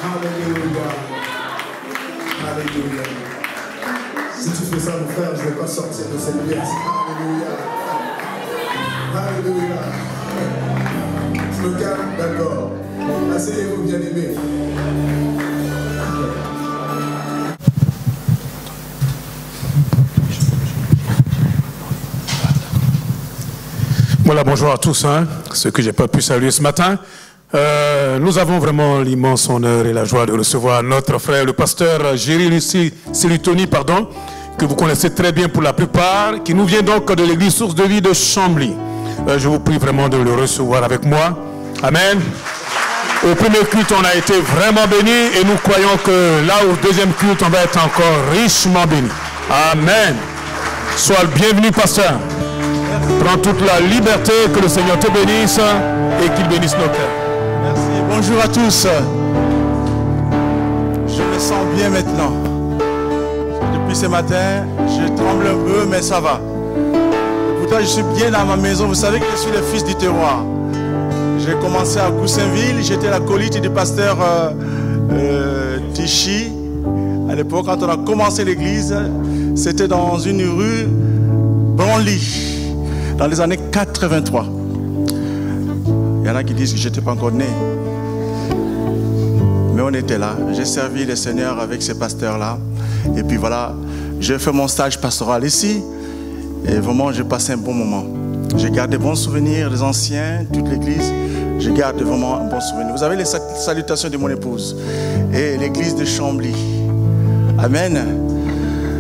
Alléluia. Alléluia. Si tu fais ça, mon frère, je ne vais pas sortir de cette pièce. Alléluia. Alléluia. Je me calme, d'accord. Asseyez-vous, bien-aimés. Voilà, bonjour à tous, ceux que je n'ai pas pu saluer ce matin. Nous avons vraiment l'immense honneur et la joie de recevoir notre frère, le pasteur Géry Silutoni, que vous connaissez très bien pour la plupart, qui nous vient donc de l'église Source de Vie de Chambly. Je vous prie vraiment de le recevoir avec moi. Amen. Au premier culte, on a été vraiment bénis et nous croyons que là, au deuxième culte, on va être encore richement bénis. Amen. Sois le bienvenu, pasteur. Prends toute la liberté, que le Seigneur te bénisse et qu'il bénisse nos cœurs. Merci. Bonjour à tous. Je me sens bien maintenant. Depuis ce matin, je tremble un peu, mais ça va. Pourtant, je suis bien dans ma maison. Vous savez que je suis le fils du terroir. J'ai commencé à Goussainville. J'étais l'acolyte du pasteur Tichy. À l'époque, quand on a commencé l'église, c'était dans une rue Branly. Dans les années 83. Il y en a qui disent que je n'étais pas encore né. Mais on était là. J'ai servi le Seigneur avec ces pasteurs-là. Et puis voilà, j'ai fait mon stage pastoral ici. Et vraiment, j'ai passé un bon moment. J'ai gardé de bons souvenirs des anciens, toute l'église. Je garde vraiment un bon souvenir. Vous avez les salutations de mon épouse. Et l'église de Chambly. Amen.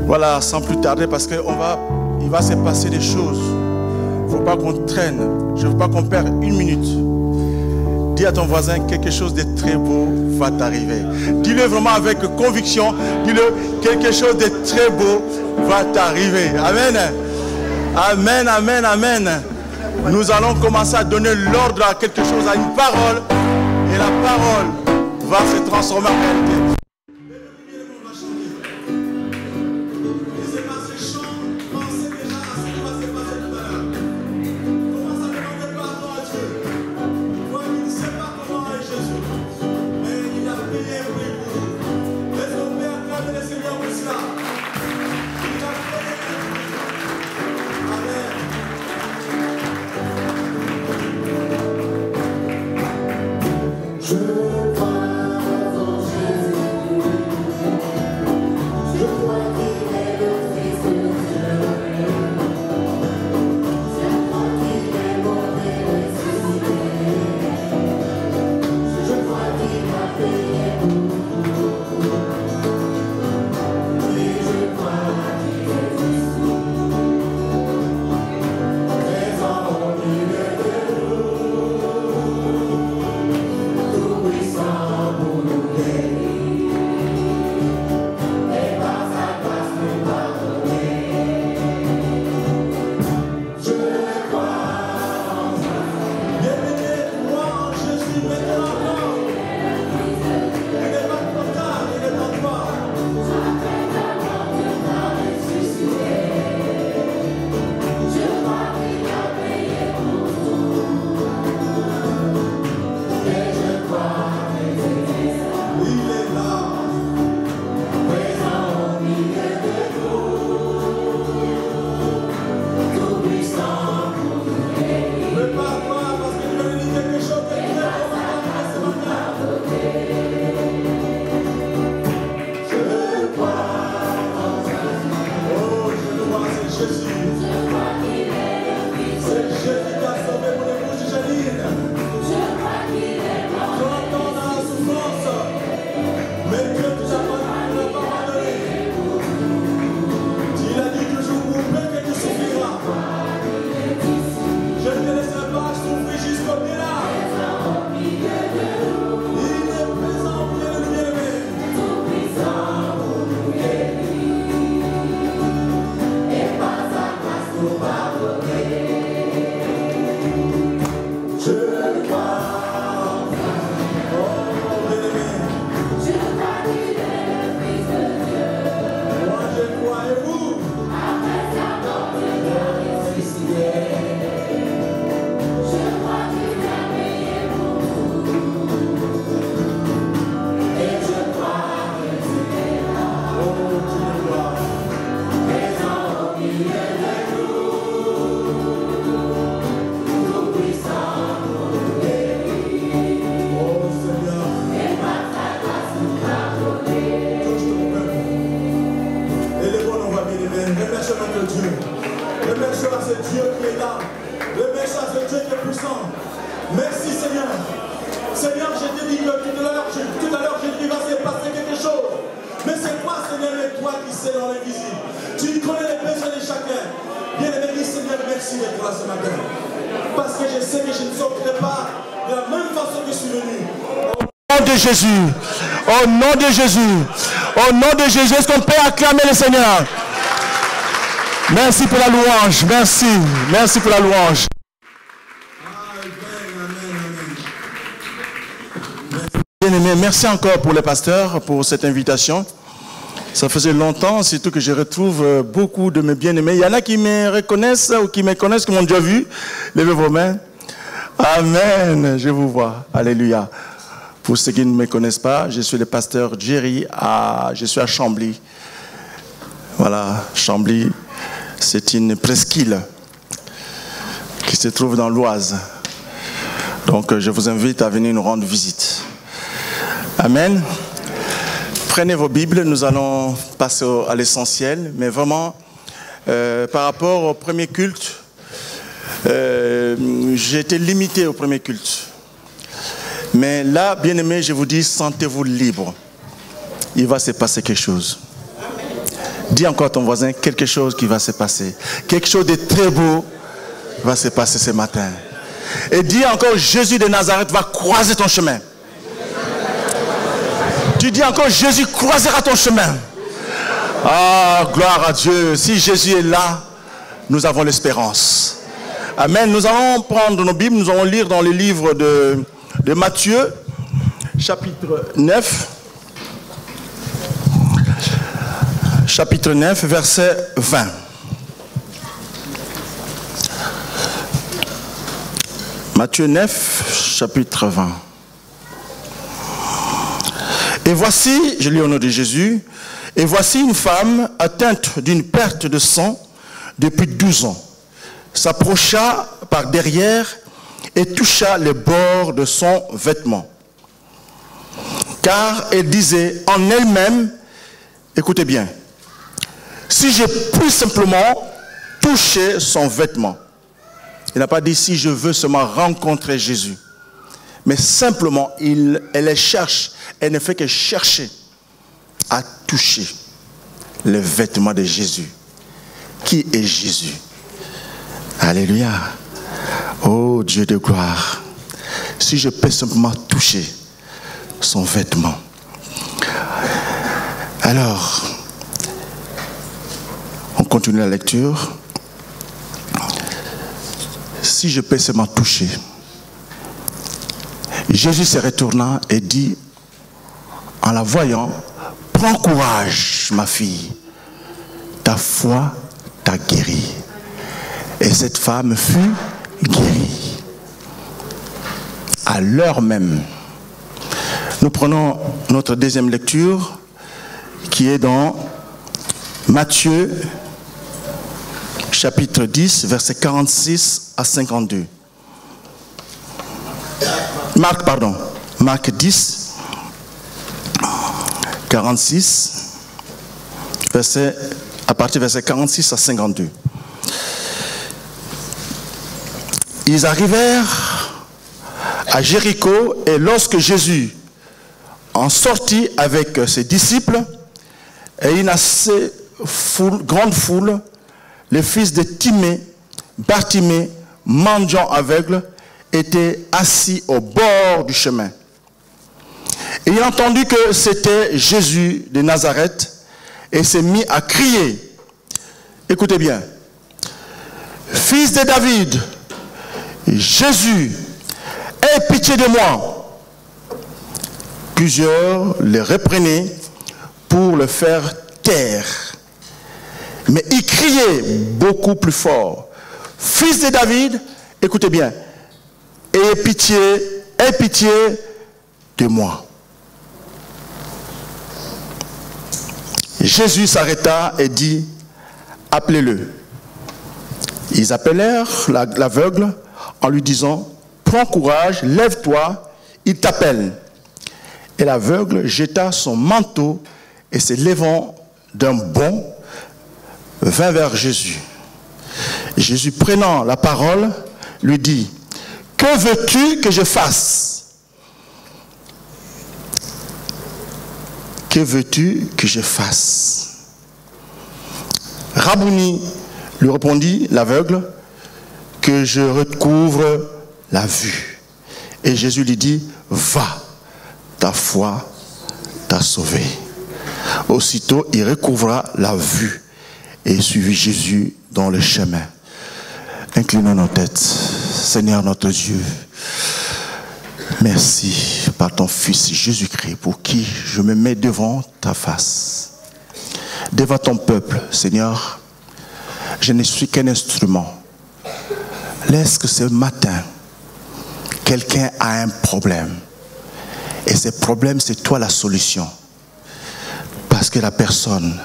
Voilà, sans plus tarder, parce qu'il va se passer des choses. Il ne faut pas qu'on traîne. Je ne veux pas qu'on perde une minute. Dis à ton voisin, quelque chose de très beau va t'arriver. Dis-le vraiment avec conviction. Dis-le, quelque chose de très beau va t'arriver. Amen. Amen, amen, amen. Nous allons commencer à donner l'ordre à quelque chose, à une parole. Et la parole va se transformer en réalité. Jésus, au nom de Jésus, au nom de Jésus, est-ce qu'on peut acclamer le Seigneur? Merci pour la louange, merci pour la louange. Bien-aimés, merci encore pour les pasteurs, pour cette invitation. Ça faisait longtemps, surtout que je retrouve beaucoup de mes bien-aimés. Il y en a qui me reconnaissent ou qui me connaissent, qui m'ont déjà vu. Levez vos mains. Amen, je vous vois. Alléluia. Pour ceux qui ne me connaissent pas, je suis le pasteur Jerry, je suis à Chambly. Voilà, Chambly, c'est une presqu'île qui se trouve dans l'Oise. Donc je vous invite à venir nous rendre visite. Amen. Prenez vos Bibles, nous allons passer à l'essentiel, mais vraiment, par rapport au premier culte, j'ai été limité au premier culte. Mais là, bien-aimés, je vous dis, sentez-vous libre. Il va se passer quelque chose. Dis encore à ton voisin quelque chose qui va se passer. Quelque chose de très beau va se passer ce matin. Et dis encore, Jésus de Nazareth va croiser ton chemin. Tu dis encore, Jésus croisera ton chemin. Ah, gloire à Dieu. Si Jésus est là, nous avons l'espérance. Amen. Nous allons prendre nos Bibles, nous allons lire dans le livre de Matthieu, chapitre 9. Chapitre 9, verset 20. Matthieu 9, chapitre 20. Et voici, je lis au nom de Jésus, et voici une femme atteinte d'une perte de sang depuis 12 ans, s'approcha par derrière et toucha les bords de son vêtement. Car elle disait en elle-même, écoutez bien, si je puis simplement toucher son vêtement. Il n'a pas dit si je veux seulement rencontrer Jésus. Mais simplement, elle cherche, elle ne fait que chercher à toucher le vêtement de Jésus. Qui est Jésus? Alléluia. Oh Dieu de gloire. Si je peux simplement toucher son vêtement. Alors, on continue la lecture. Si je peux seulement toucher. Jésus se retourna et dit, en la voyant, prends courage, ma fille, ta foi t'a guérie. Et cette femme fut guérie. À l'heure même. Nous prenons notre deuxième lecture qui est dans Matthieu chapitre 10, versets 46 à 52. Marc 10, 46, à partir du verset 46 à 52. Ils arrivèrent à Jéricho et lorsque Jésus en sortit avec ses disciples et une assez grande foule, le fils de Timée, Bartimée, mendiant aveugle, était assis au bord du chemin. Et il entendit que c'était Jésus de Nazareth et s'est mis à crier. Écoutez bien. Fils de David, Jésus, aie pitié de moi. Plusieurs le reprenaient pour le faire taire. Mais il criait beaucoup plus fort. Fils de David, écoutez bien, aie pitié de moi. Jésus s'arrêta et dit, appelez-le. Ils appelèrent l'aveugle en lui disant, prends courage, lève-toi, il t'appelle. Et l'aveugle jeta son manteau et se levant d'un bond, vint vers Jésus. Jésus prenant la parole, lui dit, que veux-tu que je fasse? Que veux-tu que je fasse? Rabouni, lui répondit l'aveugle, que je recouvre la vue. Et Jésus lui dit, va, ta foi t'a sauvé. Aussitôt, il recouvra la vue et suivit Jésus dans le chemin. Inclinons nos têtes. Seigneur notre Dieu, merci par ton Fils Jésus-Christ pour qui je me mets devant ta face. Devant ton peuple, Seigneur, je ne suis qu'un instrument. Laisse que ce matin, quelqu'un a un problème. Et ce problème, c'est toi la solution. Parce que la personne,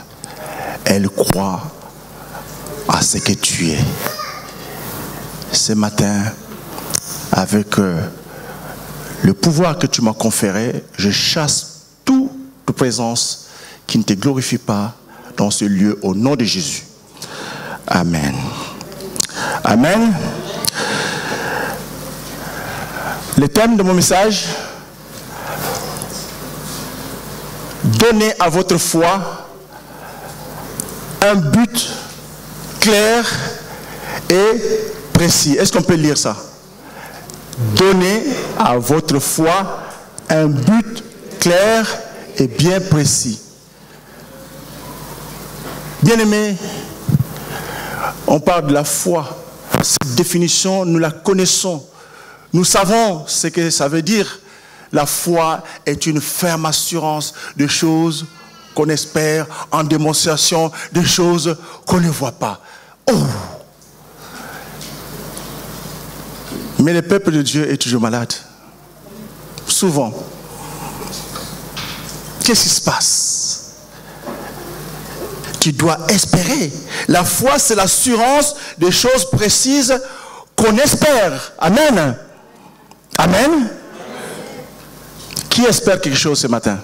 elle croit à ce que tu es. Ce matin, avec le pouvoir que tu m'as conféré, je chasse toute présence qui ne te glorifie pas dans ce lieu au nom de Jésus. Amen. Amen. Le thème de mon message, donnez à votre foi un but clair et précis. Est-ce qu'on peut lire ça? Donnez à votre foi un but clair et bien précis. Bien-aimés, on parle de la foi. Cette définition, nous la connaissons. Nous savons ce que ça veut dire. La foi est une ferme assurance de choses qu'on espère, en démonstration de choses qu'on ne voit pas. Oh! Mais le peuple de Dieu est toujours malade. Souvent. Qu'est-ce qui se passe? Tu dois espérer. La foi, c'est l'assurance des choses précises qu'on espère. Amen. Amen. Qui espère quelque chose ce matin?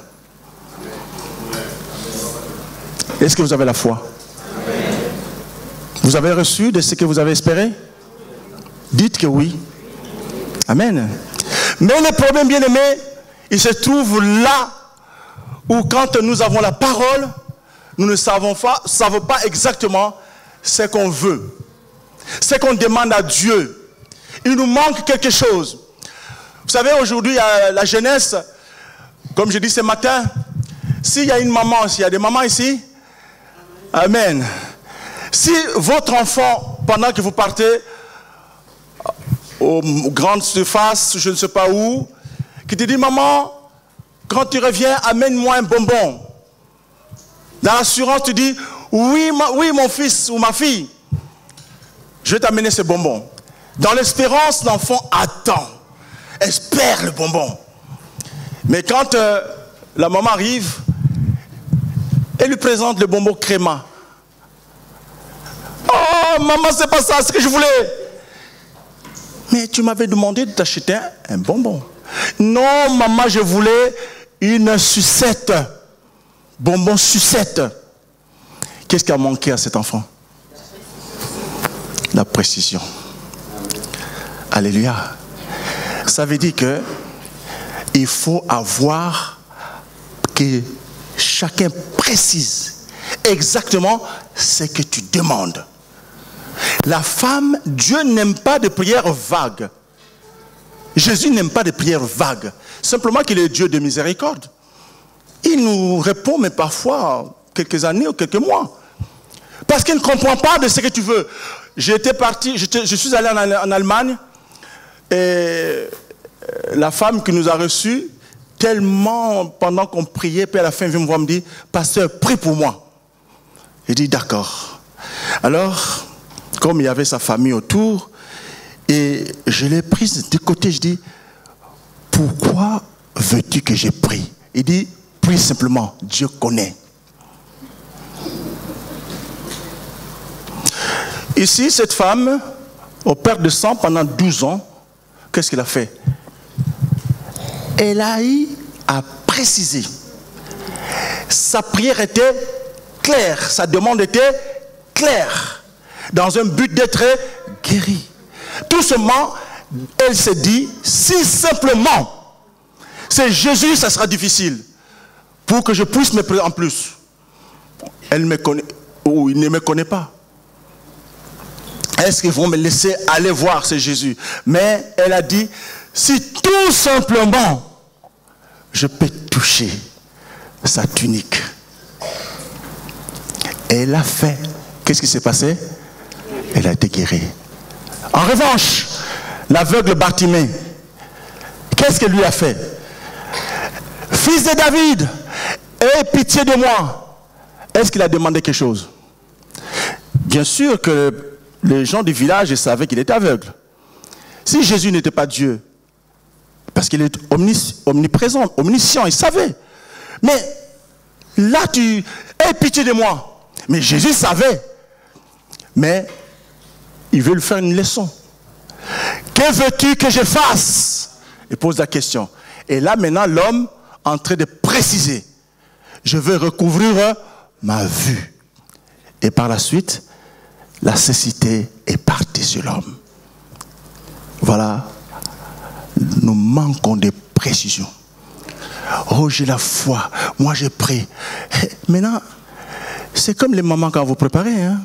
Est-ce que vous avez la foi? Vous avez reçu de ce que vous avez espéré? Dites que oui. Amen. Mais le problème, bien aimé, il se trouve là où quand nous avons la parole, nous ne savons pas exactement ce qu'on veut, ce qu'on demande à Dieu. Il nous manque quelque chose. Vous savez, aujourd'hui, à la jeunesse, comme je dis ce matin, s'il y a une maman, s'il y a des mamans ici, amen. Si votre enfant, pendant que vous partez aux grandes surfaces, je ne sais pas où, qui te dit, maman, quand tu reviens, amène-moi un bonbon. Dans l'assurance, tu dis, oui, mon fils ou ma fille, je vais t'amener ce bonbon. Dans l'espérance, l'enfant attend, espère le bonbon. Mais quand la maman arrive, elle lui présente le bonbon créma. Oh, maman, c'est pas ça, ce que je voulais. Mais tu m'avais demandé de t'acheter un bonbon. Non, maman, je voulais une sucette. Bonbon sucette. Qu'est-ce qui a manqué à cet enfant? La précision. Alléluia. Ça veut dire que il faut avoir que chacun précise exactement ce que tu demandes. La femme, Dieu n'aime pas de prières vagues. Jésus n'aime pas de prières vagues. Simplement qu'il est Dieu de miséricorde. Il nous répond, mais parfois, quelques années ou quelques mois. Parce qu'il ne comprend pas de ce que tu veux. J'étais parti, je suis allé en Allemagne, et la femme qui nous a reçus, tellement, pendant qu'on priait, puis à la fin, elle vient me voir, me dit, pasteur, prie pour moi. J'ai dit, d'accord. Alors, comme il y avait sa famille autour, et je l'ai prise de côté, je dis, pourquoi veux-tu que je prie? Il dit, prie simplement, Dieu connaît. Ici, cette femme, au perte de sang pendant 12 ans, qu'est-ce qu'elle a fait? Elle a eu à préciser. Sa prière était claire, sa demande était claire, dans un but d'être guérie. Tout seulement, elle s'est dit, si simplement, c'est Jésus, ça sera difficile, pour que je puisse me présenter en plus. Elle me connaît, ou il ne me connaît pas. Est-ce qu'ils vont me laisser aller voir ce Jésus? Mais elle a dit, si tout simplement, je peux toucher sa tunique. Et elle a fait. Qu'est-ce qui s'est passé? Elle a été guérie. En revanche, l'aveugle Bartimée, qu'est-ce qu'elle lui a fait? Fils de David, aie pitié de moi. Est-ce qu'il a demandé quelque chose? Bien sûr que les gens du village savaient qu'il était aveugle. Si Jésus n'était pas Dieu, parce qu'il est omniprésent, omniscient, il savait. Mais là, aie pitié de moi. Mais Jésus savait. Mais il veut lui faire une leçon. Que veux-tu que je fasse? Il pose la question. Et là, maintenant, l'homme est en train de préciser. Je veux recouvrir ma vue. Et par la suite, la cécité est partie sur l'homme. Voilà. Nous manquons de précision. Oh, j'ai la foi. Moi, j'ai pris. Maintenant, C'est comme les mamans quand vous préparez. Hein.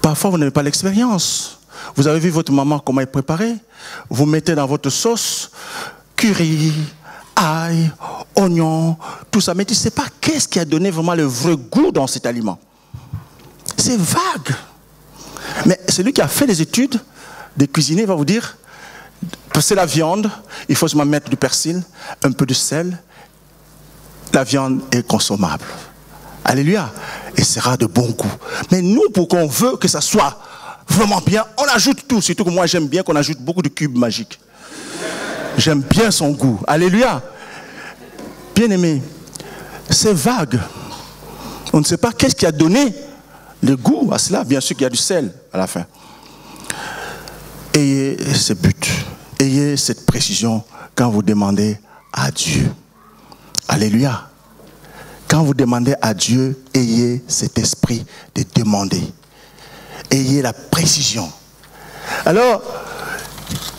Parfois, vous n'avez pas l'expérience. Vous avez vu votre maman comment elle préparait. Vous mettez dans votre sauce curry, ail, oignon, tout ça. Mais tu ne sais pas qu'est-ce qui a donné vraiment le vrai goût dans cet aliment. C'est vague. Mais celui qui a fait des études de cuisiner va vous dire, c'est la viande, il faut seulement mettre du persil, un peu de sel. La viande est consommable. Alléluia. Et sera de bon goût. Mais nous, pour qu'on veut que ça soit vraiment bien, on ajoute tout. Surtout que moi, j'aime bien qu'on ajoute beaucoup de cubes magiques. J'aime bien son goût. Alléluia. Bien aimé, c'est vague. On ne sait pas qu'est-ce qui a donné le goût à cela. Bien sûr qu'il y a du sel à la fin. Ayez ce but. Ayez cette précision quand vous demandez à Dieu. Alléluia. Quand vous demandez à Dieu, ayez cet esprit de demander. Ayez la précision. Alors,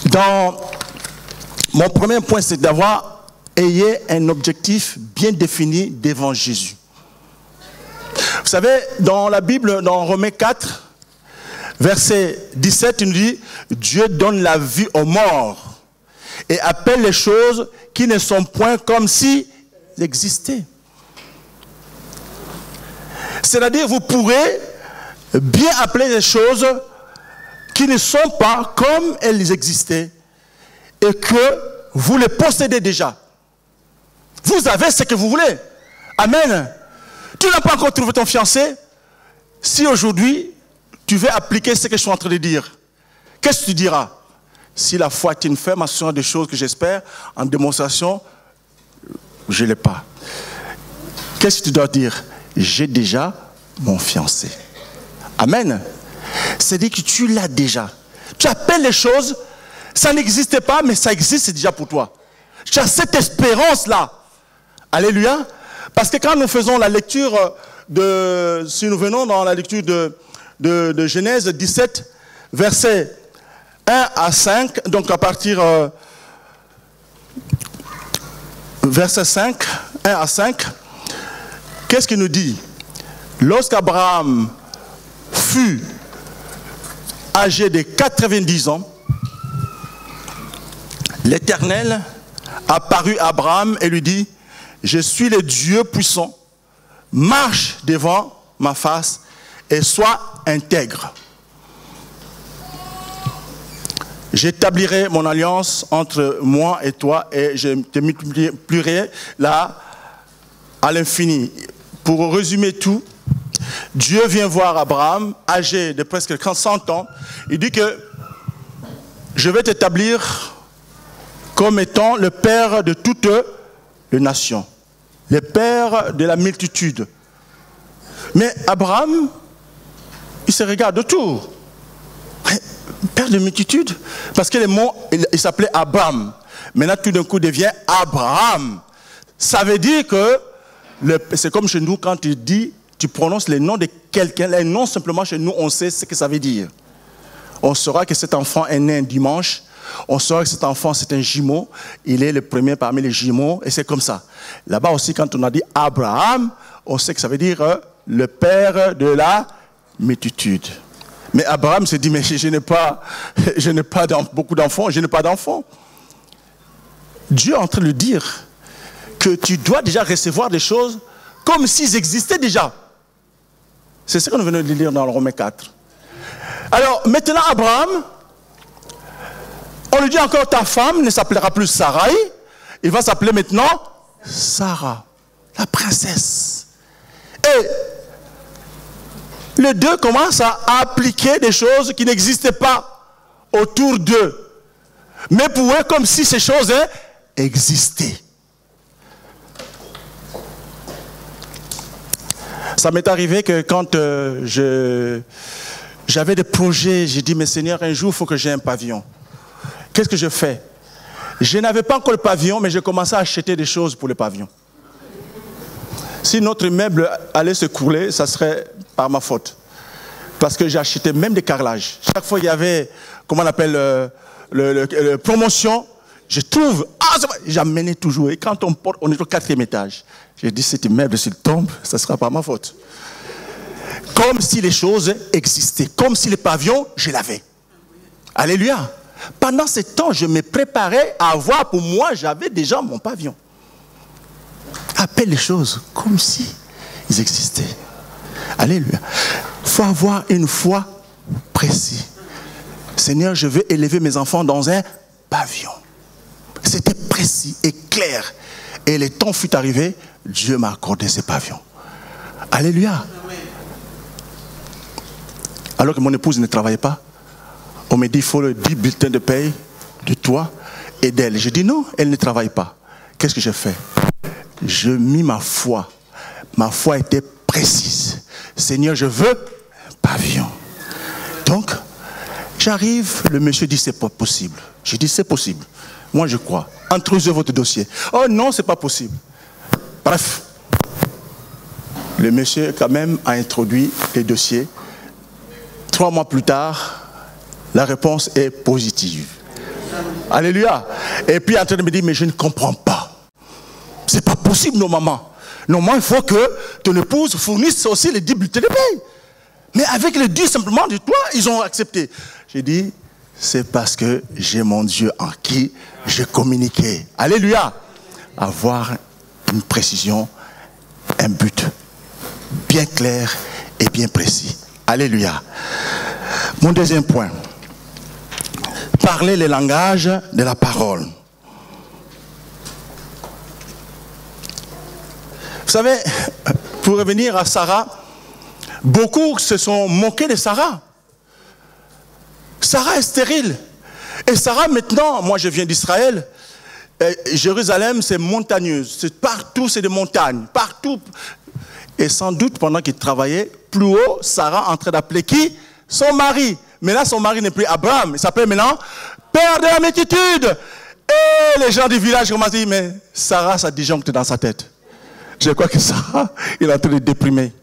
dans mon premier point, c'est d'avoir, ayez un objectif bien défini devant Jésus. Vous savez, dans la Bible, dans Romains 4, verset 17, il nous dit, Dieu donne la vie aux morts et appelle les choses qui ne sont point comme si elles existaient. C'est-à-dire, vous pourrez bien appeler les choses qui ne sont pas comme elles existaient et que vous les possédez déjà. Vous avez ce que vous voulez. Amen. Tu n'as pas encore trouvé ton fiancé. Si aujourd'hui, tu veux appliquer ce que je suis en train de dire, qu'est-ce que tu diras? Si la foi est une ferme assurance des choses que j'espère, en démonstration, je ne l'ai pas. Qu'est-ce que tu dois dire? J'ai déjà mon fiancé. Amen. C'est-à-dire que tu l'as déjà. Tu appelles les choses, ça n'existait pas, mais ça existe déjà pour toi. Tu as cette espérance-là. Alléluia. Parce que quand nous faisons la lecture si nous venons dans la lecture de Genèse 17, versets 1 à 5, donc à partir verset 5, 1 à 5, qu'est-ce qu'il nous dit? Lorsqu'Abraham fut âgé de 90 ans, l'Éternel apparut à Abraham et lui dit, je suis le Dieu puissant, marche devant ma face et sois intègre. J'établirai mon alliance entre moi et toi et je te multiplierai là à l'infini. Pour résumer tout, Dieu vient voir Abraham, âgé de presque 100 ans. Il dit que je vais t'établir comme étant le père de toutes les nations, le père de la multitude. Mais Abraham, il se regarde autour. Père de multitude, parce que le mot, il s'appelait Abraham. Maintenant, tout d'un coup, il devient Abraham. Ça veut dire que, c'est comme chez nous, quand tu prononces le nom de quelqu'un, le nom simplement chez nous, on sait ce que ça veut dire. On saura que cet enfant est né un dimanche, on saura que cet enfant c'est un jumeau, il est le premier parmi les jumeaux, et c'est comme ça. Là-bas aussi, quand on a dit Abraham, on sait que ça veut dire le père de la multitude. Mais Abraham se dit, mais je n'ai pas beaucoup d'enfants, je n'ai pas d'enfants. Dieu est en train de dire que tu dois déjà recevoir des choses comme s'ils existaient déjà. C'est ce que nous venons de lire dans le Romains 4. Alors, maintenant, Abraham, on lui dit encore, ta femme ne s'appellera plus Sarai, il va s'appeler maintenant Sarah, la princesse. Et les deux commencent à appliquer des choses qui n'existaient pas autour d'eux. Mais pour eux, comme si ces choses existaient. Ça m'est arrivé que quand j'avais des projets, j'ai dit, mais Seigneur, un jour, il faut que j'ai un pavillon. Qu'est-ce que je fais? Je n'avais pas encore le pavillon, mais j'ai commencé à acheter des choses pour le pavillon. Si notre immeuble allait se couler, ça serait par ma faute. Parce que j'ai acheté même des carrelages. Chaque fois il y avait, comment on appelle, promotion, je trouve, J'ai amené toujours. Et quand on porte, on est au 4e étage. J'ai dit, cet immeuble, s'il tombe, ce ne sera pas ma faute. Comme si les choses existaient. Comme si les pavillons, je l'avais. Alléluia. Pendant ce temps, je me préparais à avoir, pour moi, j'avais déjà mon pavillon. Appelle les choses comme si ils existaient. Alléluia. Il faut avoir une foi précise. Seigneur, je veux élever mes enfants dans un pavillon. C'était précis et clair. Et le temps fut arrivé, Dieu m'a accordé ce pavillon. Alléluia. Alors que mon épouse ne travaillait pas, on me dit, il faut le 10 bulletins de paye de toi et d'elle. Je dis non, elle ne travaille pas. Qu'est-ce que j'ai fait? Je mis ma foi. Ma foi était précise. Seigneur, je veux un pavillon. Donc, j'arrive, le monsieur dit, c'est pas possible. Je dis, c'est possible. Moi, je crois. Introduisez votre dossier. Oh non, c'est pas possible. Bref. Le monsieur, quand même, a introduit les dossiers. 3 mois plus tard, la réponse est positive. Alléluia. Et puis, en train de me dire, mais je ne comprends pas. C'est pas possible, normalement. Normalement, il faut que ton épouse fournisse aussi les 10 bulletins de paye. Mais avec les 10 simplement de toi, ils ont accepté. J'ai dit, c'est parce que j'ai mon Dieu en qui j'ai communiqué. Alléluia. Avoir une précision, un but bien clair et bien précis. Alléluia. Mon deuxième point. Parler le langage de la parole. Vous savez, pour revenir à Sarah, beaucoup se sont moqués de Sarah. Sarah est stérile. Et Sarah maintenant, moi je viens d'Israël, Jérusalem c'est montagneuse, partout c'est des montagnes, partout. Et sans doute pendant qu'il travaillait, plus haut, Sarah en train d'appeler qui? Son mari. Mais là son mari n'est plus Abraham, il s'appelle maintenant Père de la multitude. Et les gens du village commencent à dire, mais Sarah ça disjoncte dans sa tête. Je crois que Sarah, il est en train de déprimer.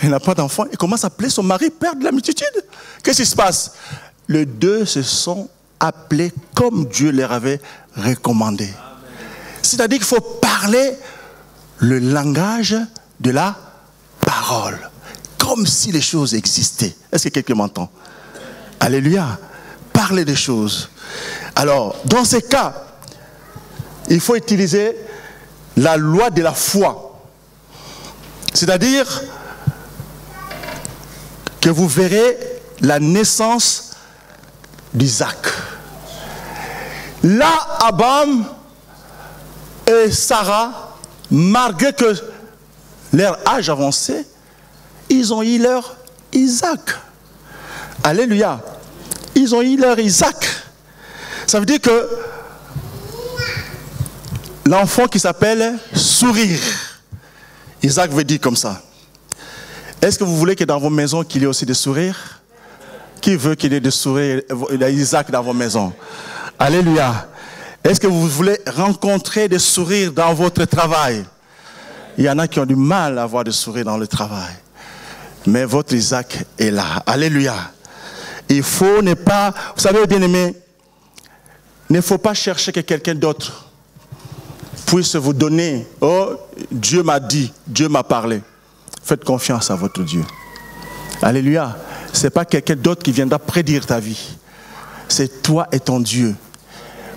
Il n'a pas d'enfant. Il commence à appeler son mari Père de la multitude. Qu'est-ce qui se passe? Les deux se sont appelés comme Dieu leur avait recommandé. C'est-à-dire qu'il faut parler le langage de la parole. Comme si les choses existaient. Est-ce que quelqu'un m'entend? Alléluia. Parler des choses. Alors, dans ces cas, il faut utiliser la loi de la foi. C'est-à-dire que vous verrez la naissance d'Isaac. Là, Abraham et Sarah, malgré que leur âge avancé, ils ont eu leur Isaac. Alléluia. Ils ont eu leur Isaac. Ça veut dire que l'enfant qui s'appelle sourire. Isaac veut dire comme ça. Est-ce que vous voulez que dans vos maisons qu'il y ait aussi des sourires? Qui veut qu'il y ait des sourires, Isaac dans vos maisons? Alléluia. Est-ce que vous voulez rencontrer des sourires dans votre travail? Il y en a qui ont du mal à avoir des sourires dans le travail. Mais votre Isaac est là. Alléluia. Il faut ne pas, vous savez bien aimé, il ne faut pas chercher que quelqu'un d'autre puisse vous donner, oh, Dieu m'a dit, Dieu m'a parlé. Faites confiance à votre Dieu. Alléluia. Ce n'est pas quelqu'un d'autre qui viendra prédire ta vie. C'est toi et ton Dieu.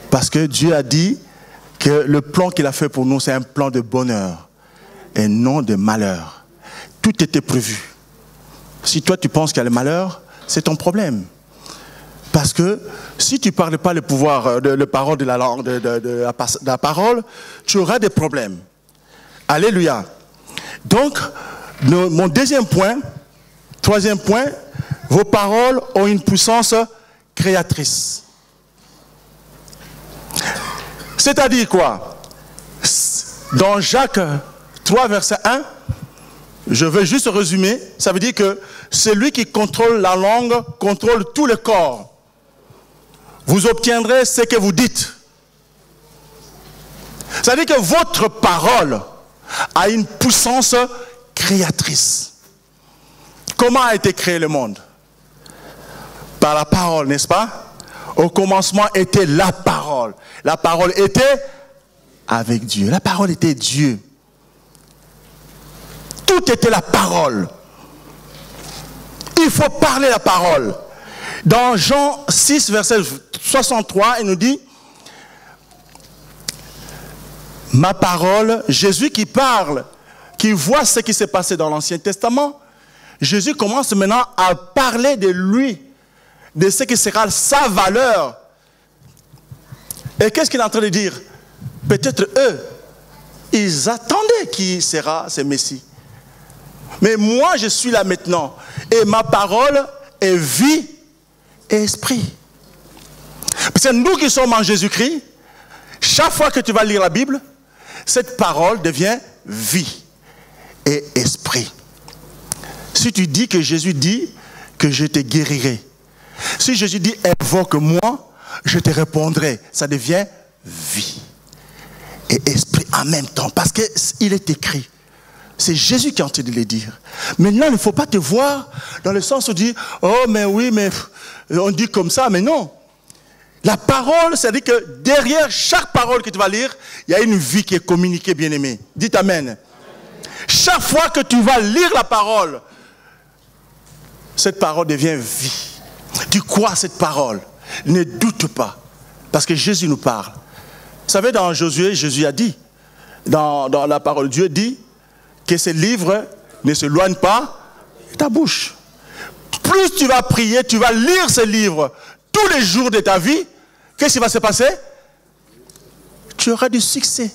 Parce que Dieu a dit que le plan qu'il a fait pour nous, c'est un plan de bonheur et non de malheur. Tout était prévu. Si toi tu penses qu'il y a le malheur, c'est ton problème. Parce que si tu ne parles pas le pouvoir, le parole de la langue, de la parole, tu auras des problèmes. Alléluia. Donc, mon deuxième point, troisième point, vos paroles ont une puissance créatrice. C'est-à-dire quoi? Dans Jacques 3, verset 1, je vais juste résumer, ça veut dire que celui qui contrôle la langue contrôle tout le corps. Vous obtiendrez ce que vous dites. Ça veut dire que votre parole a une puissance créatrice. Comment a été créé le monde? Par la parole, n'est-ce pas? Au commencement était la parole. La parole était avec Dieu. La parole était Dieu. Tout était la parole. Il faut parler la parole. Dans Jean 6, verset 63, il nous dit, ma parole, Jésus qui parle, qui voit ce qui s'est passé dans l'Ancien Testament, Jésus commence maintenant à parler de lui, de ce qui sera sa valeur. Et qu'est-ce qu'il est en train de dire? Peut-être eux, ils attendaient qui sera ce Messie. Mais moi, je suis là maintenant. Et ma parole est vie et esprit. Parce que nous qui sommes en Jésus-Christ, chaque fois que tu vas lire la Bible, cette parole devient vie et esprit. Si tu dis que Jésus dit que je te guérirai, si Jésus dit invoque-moi, je te répondrai, ça devient vie et esprit en même temps. Parce qu'il est écrit. C'est Jésus qui est en train de le dire. Maintenant, il ne faut pas te voir dans le sens où tu dis, oh mais oui, mais on dit comme ça, mais non. La parole, c'est-à-dire que derrière chaque parole que tu vas lire, il y a une vie qui est communiquée, bien-aimé. Dites amen. Chaque fois que tu vas lire la parole, cette parole devient vie. Tu crois à cette parole. Ne doute pas. Parce que Jésus nous parle. Vous savez, dans Josué, Jésus a dit, dans la parole, Dieu dit que ce livre ne s'éloigne pas de ta bouche. Plus tu vas prier, tu vas lire ce livre tous les jours de ta vie, qu'est-ce qui va se passer? Tu auras du succès.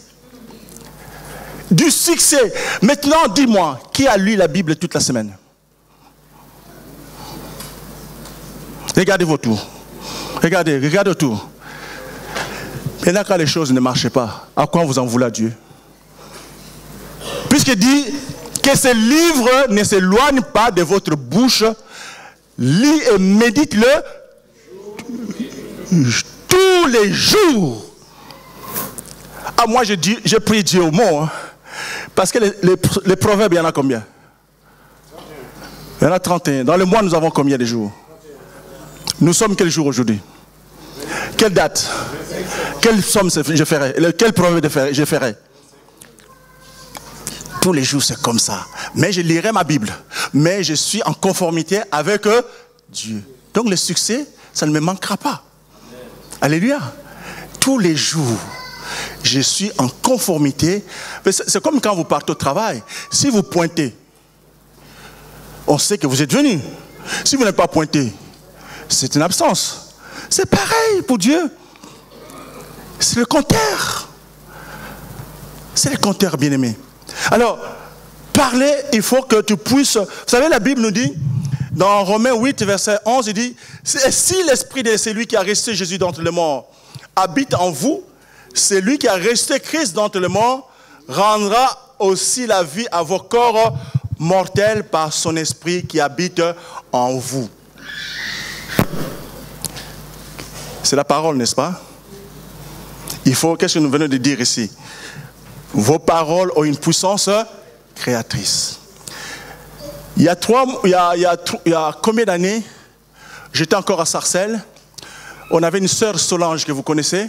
Du succès. Maintenant, dis-moi, qui a lu la Bible toute la semaine? Regardez vos tours. Regardez autour. Maintenant, quand les choses ne marchent pas, à quoi vous en voulez à Dieu? Puisqu'il dit que ce livre ne s'éloigne pas de votre bouche, lis et médite-le tous les jours. Ah, moi je prie Dieu au mot. Hein, parce que les proverbes, il y en a combien? Il y en a 31. Dans le mois, nous avons combien de jours? Nous sommes quel jour aujourd'hui? Quelle date? Quelle somme je ferai? Quel proverbe je ferai? Tous les jours, c'est comme ça. Mais je lirai ma Bible. Mais je suis en conformité avec Dieu. Donc le succès, ça ne me manquera pas. Alléluia. Tous les jours, je suis en conformité. C'est comme quand vous partez au travail. Si vous pointez, on sait que vous êtes venu. Si vous n'êtes pas pointé, c'est une absence. C'est pareil pour Dieu. C'est le compteur. C'est le compteur, bien-aimé. Alors, parler, il faut que tu puisses... Vous savez, la Bible nous dit, dans Romains 8, verset 11, il dit, si l'esprit de celui qui a resté Jésus d'entre les morts habite en vous, celui qui a resté Christ d'entre les morts rendra aussi la vie à vos corps mortels par son esprit qui habite en vous. C'est la parole, n'est-ce pas? Il faut, qu'est-ce que nous venons de dire ici? Vos paroles ont une puissance créatrice. Il y a combien d'années, j'étais encore à Sarcelles. On avait une sœur Solange que vous connaissez.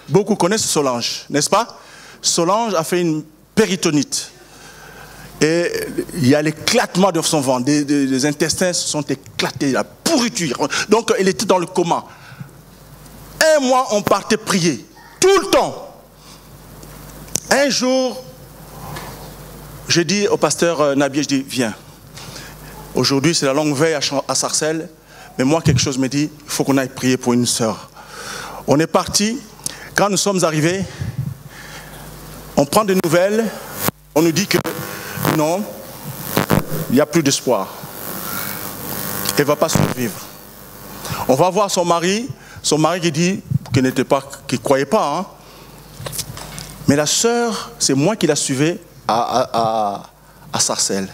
Beaucoup connaissent Solange, n'est-ce pas? Solange a fait une péritonite. Et il y a l'éclatement de son ventre. Des intestins se sont éclatés, la pourriture. Donc elle était dans le coma. Un mois, on partait prier. Tout le temps. Un jour, je dis au pasteur Nabier, je dis, viens. Aujourd'hui, c'est la longue veille à Sarcelles. Mais moi, quelque chose me dit, il faut qu'on aille prier pour une sœur. On est parti. Quand nous sommes arrivés, on prend des nouvelles. On nous dit que non, il n'y a plus d'espoir. Elle ne va pas survivre. On va voir son mari qui dit qu'il n'était pas, qu'il ne croyait pas. Hein. Mais la sœur, c'est moi qui la suivais à Sarcelles.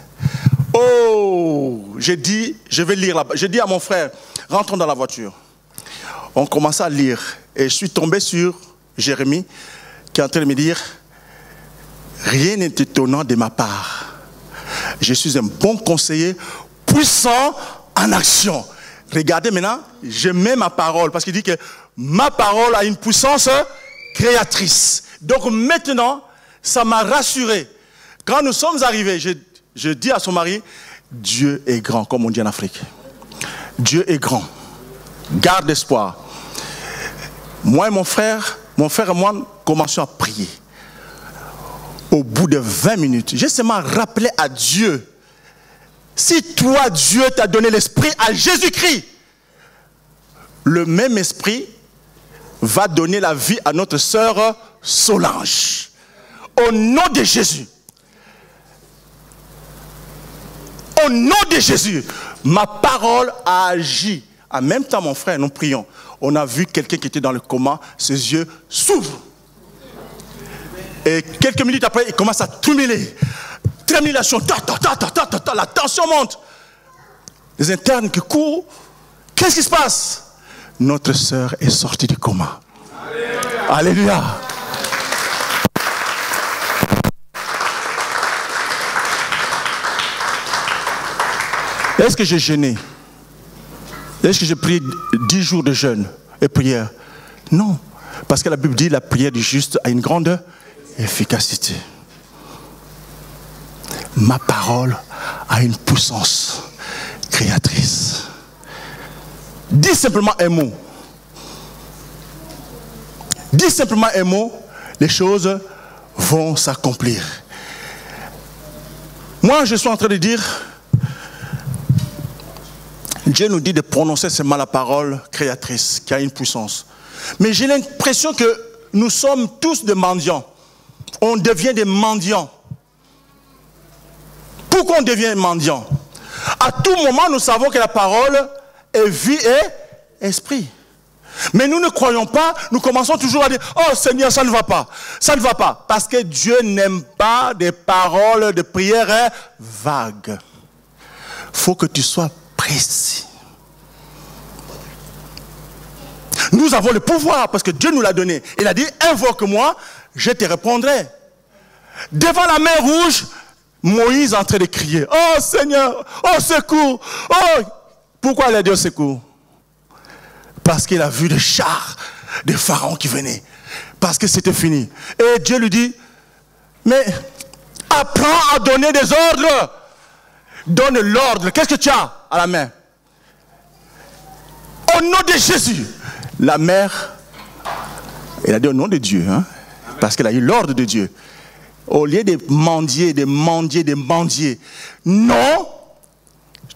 Oh, j'ai dit, je vais lire là-bas. J'ai dit à mon frère, rentrons dans la voiture. On commençait à lire. Et je suis tombé sur Jérémie, qui est en train de me dire, rien n'est étonnant de ma part. Je suis un bon conseiller, puissant en action. regardez maintenant, je mets ma parole, parce qu'il dit que ma parole a une puissance créatrice. Donc maintenant, ça m'a rassuré. Quand nous sommes arrivés, je dis à son mari, Dieu est grand, comme on dit en Afrique. Dieu est grand. Garde espoir. Moi et mon frère et moi, commençons à prier. Au bout de 20 minutes, j'ai seulement rappelé à Dieu, si toi, Dieu t'a donné l'esprit à Jésus-Christ, le même esprit va donner la vie à notre sœur Solange. Au nom de Jésus. Au nom de Jésus, ma parole a agi. En même temps, mon frère, nous prions. On a vu quelqu'un qui était dans le coma, ses yeux s'ouvrent. Et quelques minutes après, il commence à trémuler. Trémulation, la tension monte. Les internes qui courent. Qu'est-ce qui se passe? Notre sœur est sortie du coma. Alléluia. Alléluia. Est-ce que j'ai jeûné? Est-ce que j'ai prié 10 jours de jeûne et prière? Non. Parce que la Bible dit que la prière du juste a une grande efficacité. Ma parole a une puissance créatrice. Dis simplement un mot. Dis simplement un mot, les choses vont s'accomplir. Moi, je suis en train de dire, Dieu nous dit de prononcer seulement la parole créatrice, qui a une puissance. Mais j'ai l'impression que nous sommes tous des mendiants. On devient des mendiants. Pourquoi on devient mendiant? À tout moment, nous savons que la parole est vie et esprit. Mais nous ne croyons pas, nous commençons toujours à dire, oh Seigneur, ça ne va pas. Ça ne va pas. Parce que Dieu n'aime pas des paroles de prière vagues. Il faut que tu sois précis. Nous avons le pouvoir parce que Dieu nous l'a donné. Il a dit, invoque-moi, je te répondrai. Devant la mer rouge, Moïse est en train de crier, oh Seigneur, oh secours, oh. Pourquoi il a dit au secours? Parce qu'il a vu des chars de Pharaon qui venaient. Parce que c'était fini. Et Dieu lui dit, mais apprends à donner des ordres. Donne l'ordre. Qu'est-ce que tu as à la main? Au nom de Jésus. La mère, elle a dit au nom de Dieu, hein, parce qu'elle a eu l'ordre de Dieu. Au lieu de mendier, de mendier, de mendier. Non,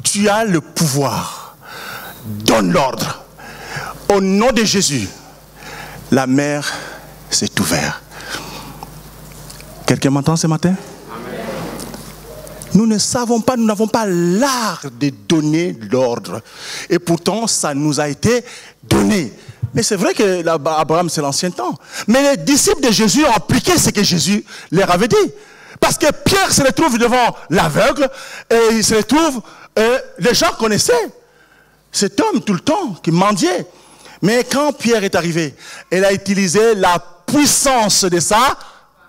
tu as le pouvoir. Donne l'ordre. Au nom de Jésus, la mer s'est ouverte. Quelqu'un m'entend ce matin? Amen. Nous ne savons pas, nous n'avons pas l'art de donner l'ordre. Et pourtant, ça nous a été donné. Mais c'est vrai que Abraham, c'est l'ancien temps. Mais les disciples de Jésus ont appliqué ce que Jésus leur avait dit. Parce que Pierre se retrouve devant l'aveugle et il se retrouve, les gens connaissaient cet homme tout le temps qui mendiait. Mais quand Pierre est arrivé, il a utilisé la puissance de sa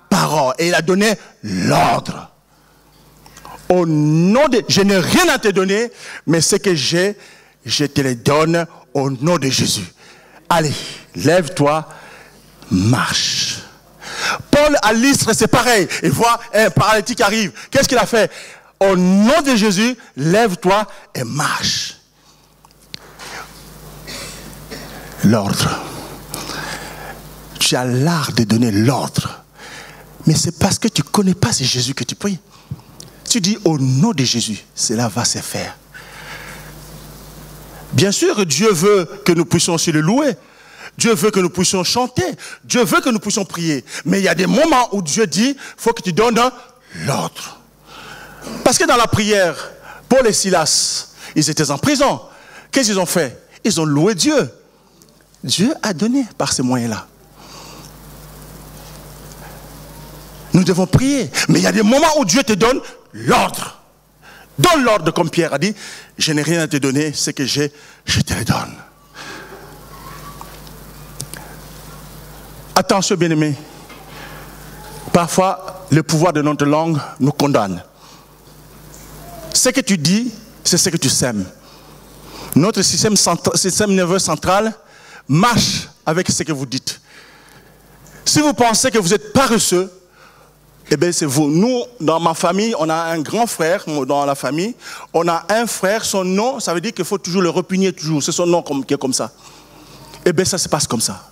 parole et il a donné l'ordre. Au nom de... Je n'ai rien à te donner, mais ce que j'ai, je te le donne au nom de Jésus. Allez, lève-toi, marche. Paul à Lystre, c'est pareil. Il voit un paralytique qui arrive. Qu'est-ce qu'il a fait? Au nom de Jésus, lève-toi et marche. L'ordre. Tu as l'art de donner l'ordre. Mais c'est parce que tu ne connais pas ce Jésus que tu pries. Tu dis au nom de Jésus, cela va se faire. Bien sûr, Dieu veut que nous puissions aussi le louer. Dieu veut que nous puissions chanter. Dieu veut que nous puissions prier. Mais il y a des moments où Dieu dit, il faut que tu donnes l'ordre. Parce que dans la prière, Paul et Silas, ils étaient en prison. Qu'est-ce qu'ils ont fait? Ils ont loué Dieu. Dieu a donné par ces moyens-là. Nous devons prier. Mais il y a des moments où Dieu te donne l'ordre. Donne l'ordre comme Pierre a dit. Je n'ai rien à te donner. Ce que j'ai, je te le donne. Attention, bien-aimés. Parfois, le pouvoir de notre langue nous condamne. Ce que tu dis, c'est ce que tu sèmes. Notre système nerveux central marche avec ce que vous dites. Si vous pensez que vous êtes paresseux, eh bien c'est vous. Nous, dans ma famille, on a un grand frère dans la famille. On a un frère, son nom, ça veut dire qu'il faut toujours le repugner toujours. C'est son nom qui est comme ça. Eh bien ça se passe comme ça.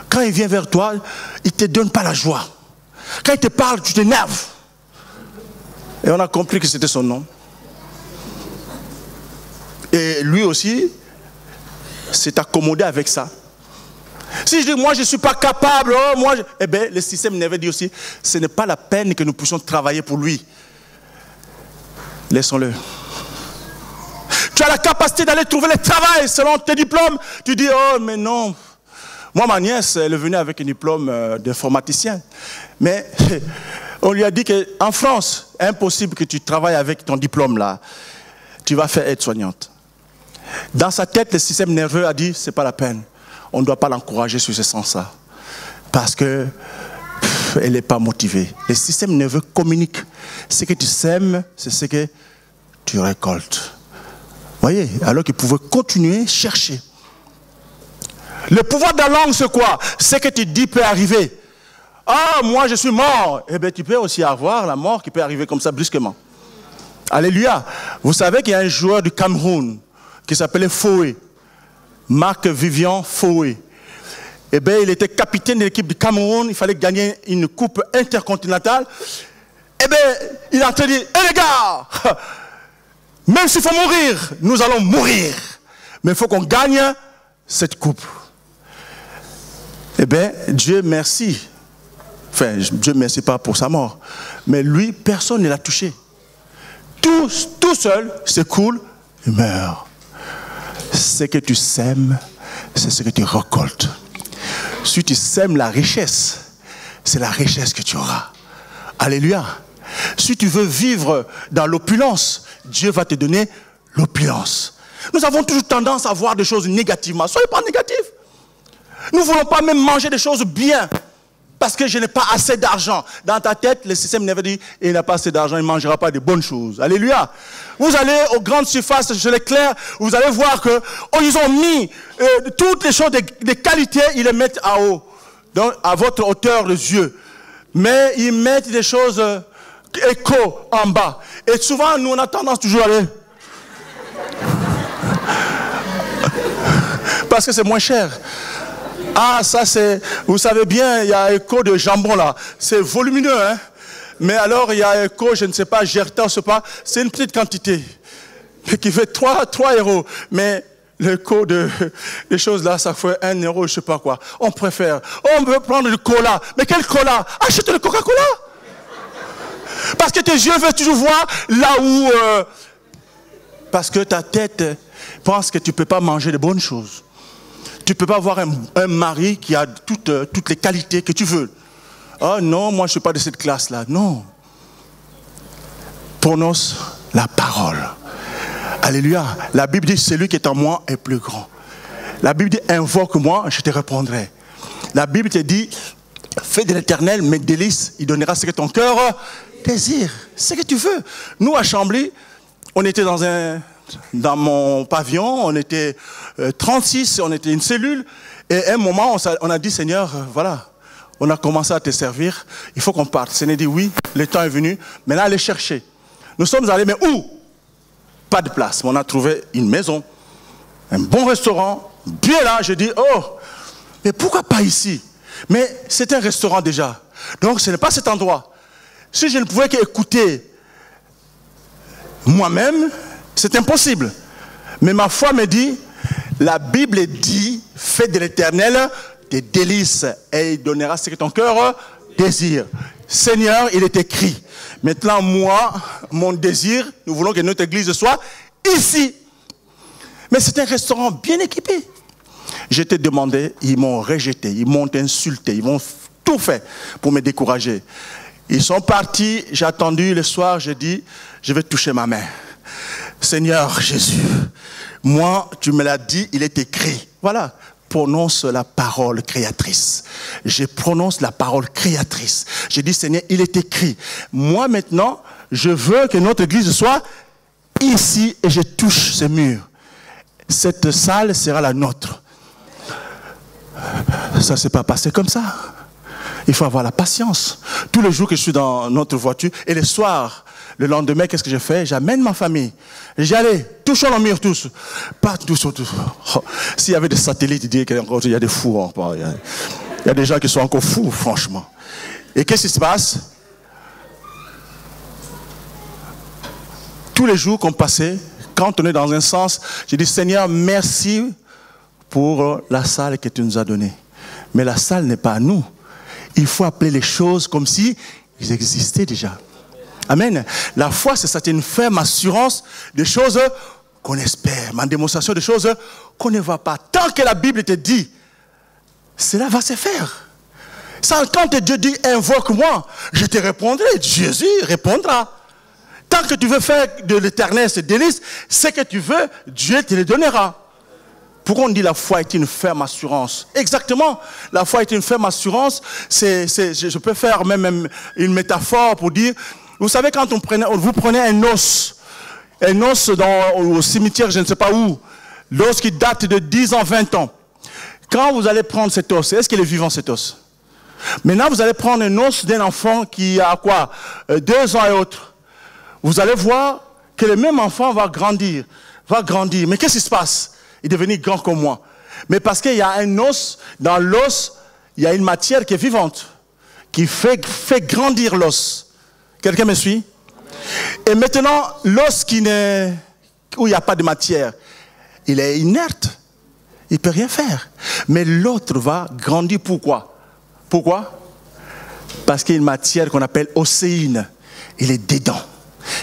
Quand il vient vers toi, il ne te donne pas la joie. Quand il te parle, tu t'énerves. Et on a compris que c'était son nom. Et lui aussi s'est accommodé avec ça. Si je dis, moi je ne suis pas capable, oh, moi, eh bien, le système nerveux dit aussi, ce n'est pas la peine que nous puissions travailler pour lui. Laissons-le. Tu as la capacité d'aller trouver le travail selon tes diplômes. Tu dis, oh, mais non. Moi, ma nièce, elle est venue avec un diplôme d'informaticien. Mais on lui a dit qu'en France, impossible que tu travailles avec ton diplôme là. Tu vas faire aide-soignante. Dans sa tête, le système nerveux a dit, ce n'est pas la peine. On ne doit pas l'encourager sur ce sens-là. Parce qu'elle n'est pas motivée. Le système nerveux communique. Ce que tu sèmes, c'est ce que tu récoltes. Voyez, alors qu'il pouvait continuer, chercher. Le pouvoir de la langue, c'est quoi? Ce que tu dis peut arriver. Ah, moi je suis mort. Eh bien, tu peux aussi avoir la mort qui peut arriver comme ça brusquement. Alléluia. Vous savez qu'il y a un joueur du Cameroun qui s'appelait Foué. Marc-Vivian Foué. Eh bien, il était capitaine de l'équipe du Cameroun. Il fallait gagner une coupe intercontinentale. Eh bien, il a dit, les gars, même s'il faut mourir, nous allons mourir. Mais il faut qu'on gagne cette coupe. Eh bien, Dieu merci. Enfin, Dieu merci pas pour sa mort. Mais lui, personne ne l'a touché. Tout seul, c'est cool, il meurt. Ce que tu sèmes, c'est ce que tu récoltes. Si tu sèmes la richesse, c'est la richesse que tu auras. Alléluia. Si tu veux vivre dans l'opulence, Dieu va te donner l'opulence. Nous avons toujours tendance à voir des choses négativement. Soyez pas négatifs. Nous ne voulons pas même manger des choses bien. Parce que je n'ai pas assez d'argent. Dans ta tête, le système nerveux dit, il n'a pas assez d'argent, il ne mangera pas de bonnes choses. Alléluia. Vous allez aux grandes surfaces, chez les clercs, vous allez voir que ils ont mis toutes les choses de qualité, ils les mettent à haut. Donc, à votre hauteur de yeux. Mais ils mettent des choses éco en bas. Et souvent, nous, on a tendance toujours à aller. Parce que c'est moins cher. Ah, ça c'est, vous savez bien, il y a écho de jambon là. C'est volumineux, hein. Mais alors, il y a écho, je ne sais pas, Gerta, je ne sais pas. C'est une petite quantité. Qui fait 3 euros. Mais l'écho des choses là, ça fait 1 euro, je ne sais pas quoi. On préfère. On veut prendre du cola. Mais quel cola? Achète le Coca-Cola. Parce que tes yeux veulent toujours voir là où... parce que ta tête pense que tu ne peux pas manger de bonnes choses. Tu ne peux pas avoir un mari qui a toutes les qualités que tu veux. Oh non, moi je ne suis pas de cette classe-là. Non. Prononce la parole. Alléluia. La Bible dit, celui qui est en moi est plus grand. La Bible dit, invoque-moi, je te répondrai. La Bible te dit, fais de l'Éternel mes délices, il donnera ce que ton cœur désire. Ce que tu veux. Nous, à Chambly, on était dans mon pavillon, on était 36, on était une cellule. Et à un moment, on a dit, Seigneur, voilà, on a commencé à te servir, il faut qu'on parte. Seigneur dit, oui, le temps est venu, maintenant allez chercher. Nous sommes allés, mais où? Pas de place. On a trouvé une maison, un bon restaurant, bien là, je dis, oh, mais pourquoi pas ici? Mais c'est un restaurant déjà. Donc ce n'est pas cet endroit. Si je ne pouvais qu'écouter moi-même, c'est impossible. Mais ma foi me dit, la Bible dit, fais de l'Éternel tes délices et il donnera ce que ton cœur désire. Seigneur, il est écrit. Maintenant, moi, mon désir, nous voulons que notre église soit ici. Mais c'est un restaurant bien équipé. Je t'ai demandé, ils m'ont rejeté, ils m'ont insulté, ils m'ont tout fait pour me décourager. Ils sont partis, j'ai attendu le soir, j'ai dit, je vais toucher ma main. Seigneur Jésus, moi, tu me l'as dit, il est écrit. Voilà, prononce la parole créatrice. Je prononce la parole créatrice. J'ai dit, Seigneur, il est écrit. Moi, maintenant, je veux que notre église soit ici et je touche ce mur. cette salle sera la nôtre. Ça ne s'est pas passé comme ça. Il faut avoir la patience. Tous les jours que je suis dans notre voiture, et les soirs, le lendemain, qu'est-ce que je fais? J'amène ma famille. J'y allais, touchons le mur tous. Pas tous. Oh, s'il y avait des satellites, il y a des fous encore. Il y a des gens qui sont encore fous, franchement. Et qu'est-ce qui se passe? Tous les jours qu'on passait, quand on est dans un sens, j'ai dit, Seigneur, merci pour la salle que tu nous as donnée. Mais la salle n'est pas à nous. Il faut appeler les choses comme si ils existaient déjà. Amen. La foi, c'est ça, c'est une ferme assurance des choses qu'on espère, ma démonstration des choses qu'on ne voit pas. Tant que la Bible te dit, cela va se faire. Ça, quand Dieu dit, invoque-moi, je te répondrai. Jésus répondra. Tant que tu veux faire de l'éternel ce délice, ce que tu veux, Dieu te le donnera. Pourquoi on dit la foi est une ferme assurance? Exactement, la foi est une ferme assurance. Je peux faire même une métaphore pour dire, vous savez, quand vous prenez un os au cimetière, je ne sais pas où, l'os qui date de 10 ans, 20 ans. Quand vous allez prendre cet os, est-ce qu'il est vivant cet os? Maintenant, vous allez prendre un os d'un enfant qui a quoi? 2 ans et autres. Vous allez voir que le même enfant va grandir. Mais qu'est-ce qui se passe? Il est devenu grand comme moi. Mais parce qu'il y a un os, dans l'os, il y a une matière qui est vivante, qui fait grandir l'os. Quelqu'un me suit? Et maintenant, l'os où il n'y a pas de matière, il est inerte. Il ne peut rien faire. Mais l'autre va grandir. Pourquoi? Parce qu'il y a une matière qu'on appelle océine. Il est dedans.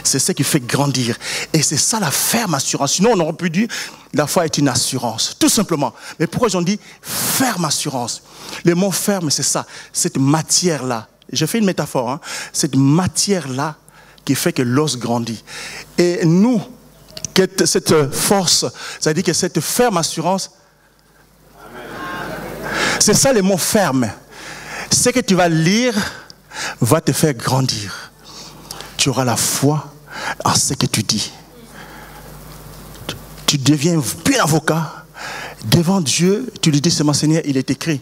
C'est ce qui fait grandir. Et c'est ça la ferme assurance. Sinon, on aurait pu dire, la foi est une assurance. Tout simplement. Mais pourquoi j'en dis ferme assurance? Le mot ferme, c'est ça. Cette matière-là. Je fais une métaphore. Hein. Cette matière-là qui fait que l'os grandit. Et nous, cette force, ça veut dire que cette ferme assurance, c'est ça le mot ferme. Ce que tu vas lire va te faire grandir. Tu auras la foi en ce que tu dis. Tu deviens bien avocat. Devant Dieu, tu lui dis, c'est mon Seigneur, il est écrit.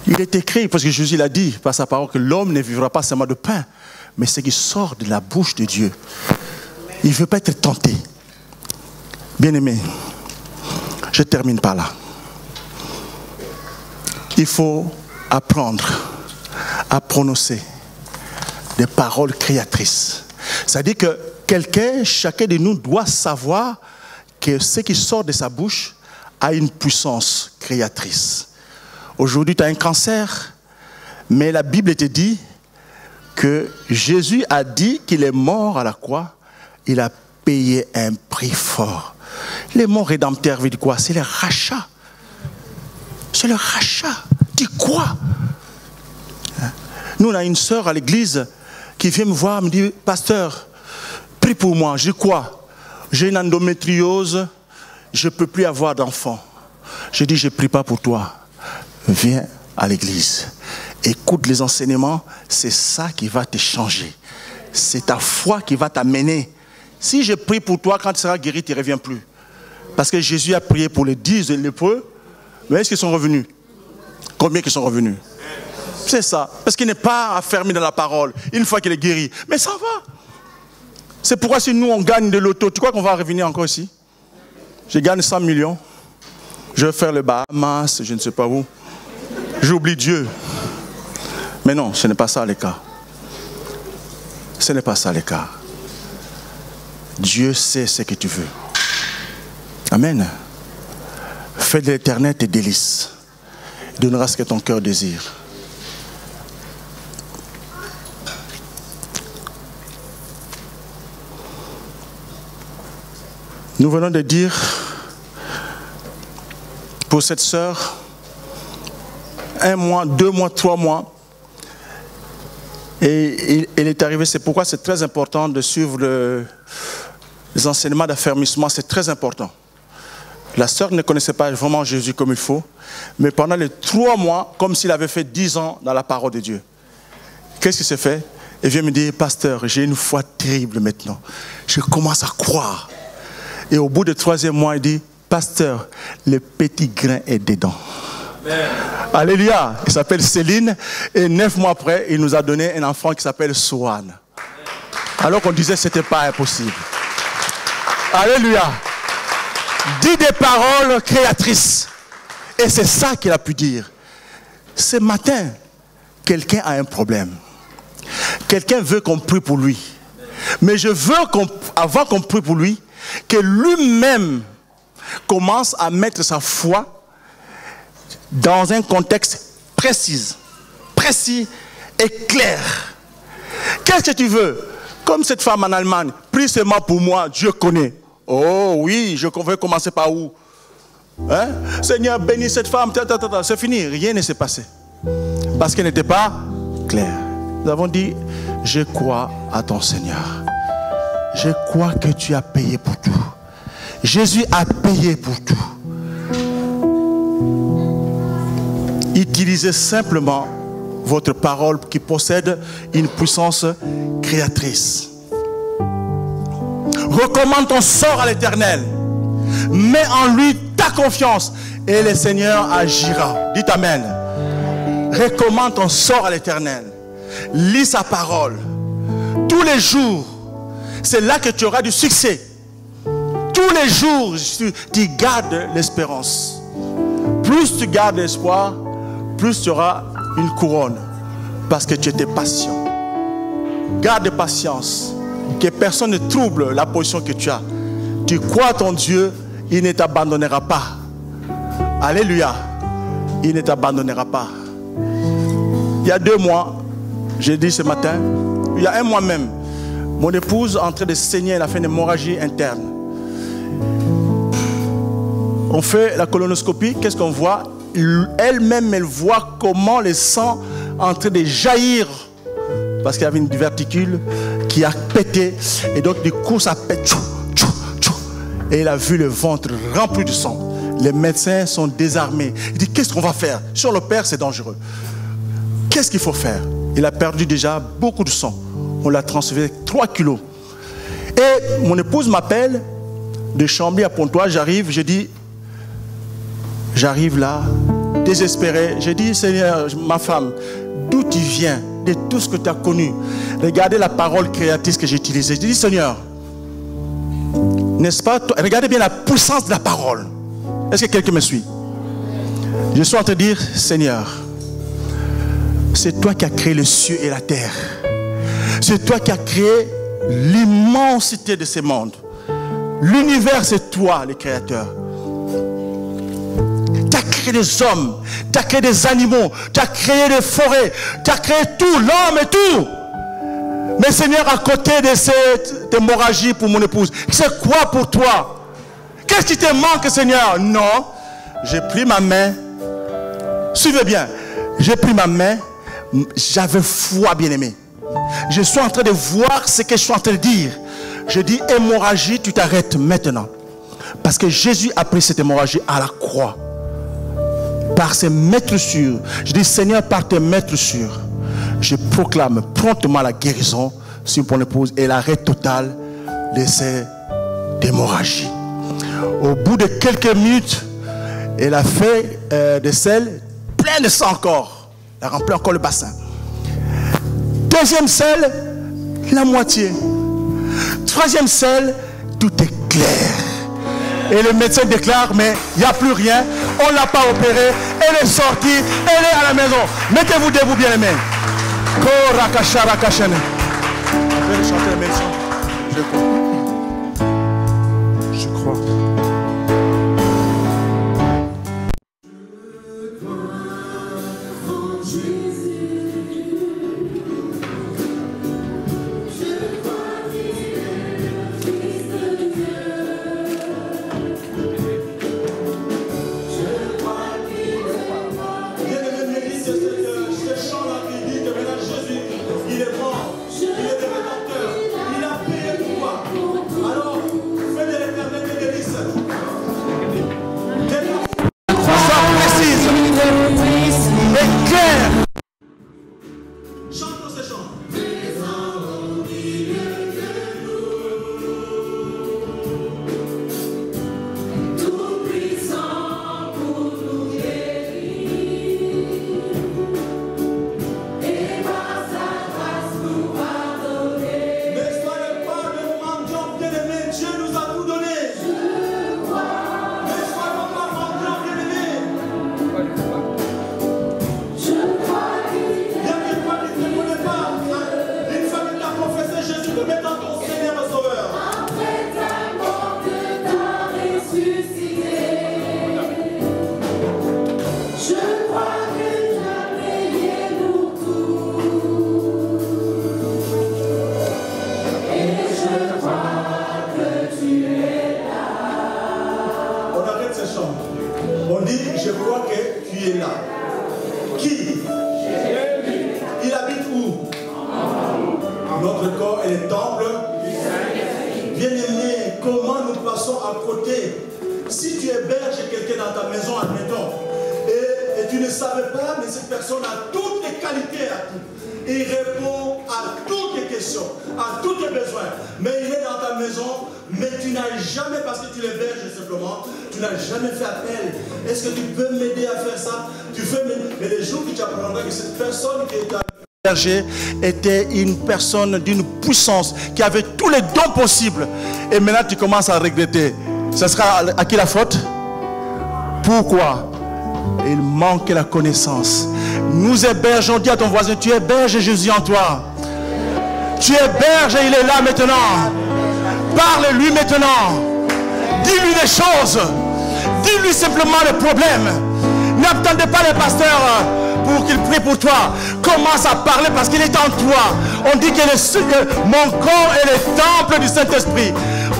Il est écrit, parce que Jésus l'a dit par sa parole, que l'homme ne vivra pas seulement de pain, mais ce qui sort de la bouche de Dieu. Il ne veut pas être tenté. Bien-aimé, je termine par là. Il faut apprendre à prononcer des paroles créatrices. C'est-à-dire que chacun de nous doit savoir que ce qui sort de sa bouche a une puissance créatrice. Aujourd'hui, tu as un cancer, mais la Bible te dit que Jésus a dit qu'il est mort à la croix. Il a payé un prix fort. Le mot rédempteur veut dire quoi? C'est le rachat. C'est le rachat. Dis quoi? Nous, on a une sœur à l'église qui vient me voir, me dit, pasteur, prie pour moi. Je dis quoi? J'ai une endométriose, je ne peux plus avoir d'enfant. Je dis, je ne prie pas pour toi. Viens à l'église. Écoute les enseignements, c'est ça qui va te changer. C'est ta foi qui va t'amener. Si je prie pour toi, quand tu seras guéri, tu ne reviens plus. Parce que Jésus a prié pour les 10 lépreux, mais est-ce qu'ils sont revenus? Combien qui sont revenus? C'est ça. Parce qu'il n'est pas affermi dans la parole. Une fois qu'il est guéri. Mais ça va. C'est pourquoi si nous on gagne de l'auto, tu crois qu'on va revenir encore ici? Je gagne 100 millions. Je vais faire le Bahamas, je ne sais pas où. J'oublie Dieu. Mais non, ce n'est pas ça le cas. Ce n'est pas ça le cas. Dieu sait ce que tu veux. Amen. Fais de l'éternel tes délices. Il donnera ce que ton cœur désire. Nous venons de dire pour cette sœur 1 mois, 2 mois, 3 mois. Et elle est arrivée. C'est pourquoi c'est très important de suivre les enseignements d'affermissement. C'est très important. La sœur ne connaissait pas vraiment Jésus comme il faut. Mais pendant les 3 mois, comme s'il avait fait 10 ans dans la parole de Dieu. Qu'est-ce qui s'est fait? Elle vient me dire, pasteur, j'ai une foi terrible maintenant. Je commence à croire. Et au bout du 3e mois, il dit, pasteur, le petit grain est dedans. Amen. Alléluia. Il s'appelle Céline. Et 9 mois après, il nous a donné un enfant qui s'appelle Swan. Alors qu'on disait que ce n'était pas impossible. Alléluia. Dis des paroles créatrices. Et c'est ça qu'il a pu dire. Ce matin, quelqu'un a un problème. Quelqu'un veut qu'on prie pour lui. Mais je veux avant qu'on prie pour lui, que lui-même commence à mettre sa foi dans un contexte précis et clair. Qu'est-ce que tu veux? Comme cette femme en Allemagne, prie seulement pour moi, Dieu connaît. Oh oui, je veux commencer par où? Hein? Seigneur, bénis cette femme, c'est fini, rien ne s'est passé. Parce qu'elle n'était pas claire. Nous avons dit, je crois à ton Seigneur. Je crois que tu as payé pour tout. Jésus a payé pour tout. Utilisez simplement votre parole qui possède une puissance créatrice. Recommande ton sort à l'Éternel. Mets en lui ta confiance et le Seigneur agira. Dites Amen. Recommande ton sort à l'Éternel. Lis sa parole. Tous les jours, c'est là que tu auras du succès. Tous les jours, tu gardes l'espérance. Plus tu gardes l'espoir, plus tu auras une couronne. Parce que tu étais patient. Garde patience. Que personne ne trouble la position que tu as. Tu crois à ton Dieu, il ne t'abandonnera pas. Alléluia. Il ne t'abandonnera pas. Il y a 2 mois, j'ai dit ce matin, il y a 1 mois même, mon épouse en train de saigner, elle a fait une hémorragie interne. On fait la colonoscopie, qu'est-ce qu'on voit? Elle-même, elle voit comment le sang est en train de jaillir. Parce qu'il y avait une verticule qui a pété. Et donc, du coup, ça pète. Et il a vu le ventre rempli de sang. Les médecins sont désarmés. Il dit, qu'est-ce qu'on va faire? Sur le père, c'est dangereux. Qu'est-ce qu'il faut faire? Il a perdu déjà beaucoup de sang. On l'a transféré 3 kilos. Et mon épouse m'appelle de Chambly à Pontoise. J'arrive là, désespéré. J'ai dit, Seigneur, ma femme, d'où tu viens? De tout ce que tu as connu. Regardez la parole créatrice que j'ai utilisée. J'ai dit, Seigneur, n'est-ce pas? Regardez bien la puissance de la parole. Est-ce que quelqu'un me suit? Je suis en train de dire, Seigneur, c'est toi qui as créé le ciel et la terre. C'est toi qui as créé l'immensité de ces mondes. L'univers, c'est toi, le créateur. Tu as créé des hommes, tu as créé des animaux, tu as créé des forêts, tu as créé tout, l'homme et tout. Mais Seigneur, à côté de cette hémorragie pour mon épouse, c'est quoi pour toi? Qu'est-ce qui te manque, Seigneur? Non, j'ai pris ma main. Suivez bien. J'ai pris ma main. J'avais foi, bien-aimé. Je suis en train de voir ce que je suis en train de dire. Je dis, hémorragie, tu t'arrêtes maintenant. Parce que Jésus a pris cette hémorragie à la croix. Par ses maîtressures. Je dis, Seigneur, par tes maîtressures, je proclame promptement la guérison sur mon épouse et l'arrêt total de cette hémorragie. Au bout de quelques minutes, elle a fait des selles plein de sang encore. Elle a rempli encore le bassin. Deuxième selle, la moitié. Troisième selle, tout est clair. Et le médecin déclare, mais il n'y a plus rien. On ne l'a pas opéré. Elle est sortie. Elle est à la maison. Mettez-vous debout, bien-aimés. Je crois. Il est mort, il est le rédempteur, il a payé pour toi. Jésus comme étant ton Seigneur et Sauveur. Après ta mort, de ta ressuscité. Je crois que tu as payé pour tout. Et je crois que tu es là. On arrête ces chants. On dit, je crois que tu es là. Qui? Il habite où? Notre corps est le temple. Bien-aimé, comment nous passons à côté? Si tu héberges quelqu'un dans ta maison, admettons, et tu ne savais pas, mais cette personne a toutes les qualités à tout. Il répond à toutes tes questions, à tous tes besoins. Mais il est dans ta maison, mais tu n'as jamais, parce que tu l'héberges simplement, tu n'as jamais fait appel. Est-ce que tu peux m'aider à faire ça? Tu fais, mais les jours que tu apprendras que cette personne qui est berger était une personne d'une puissance qui avait tous les dons possibles. Et maintenant tu commences à regretter. Ce sera à qui la faute? Pourquoi? Il manquait la connaissance. Nous hébergeons, dis à ton voisin, tu héberges Jésus en toi. Tu héberges et il est là maintenant. Parle-lui maintenant. Dis-lui les choses. Dis-lui simplement les problèmes. N'attendez pas les pasteurs pour qu'il prie pour toi. Commence à parler parce qu'il est en toi. On dit que mon corps est le temple du Saint-Esprit.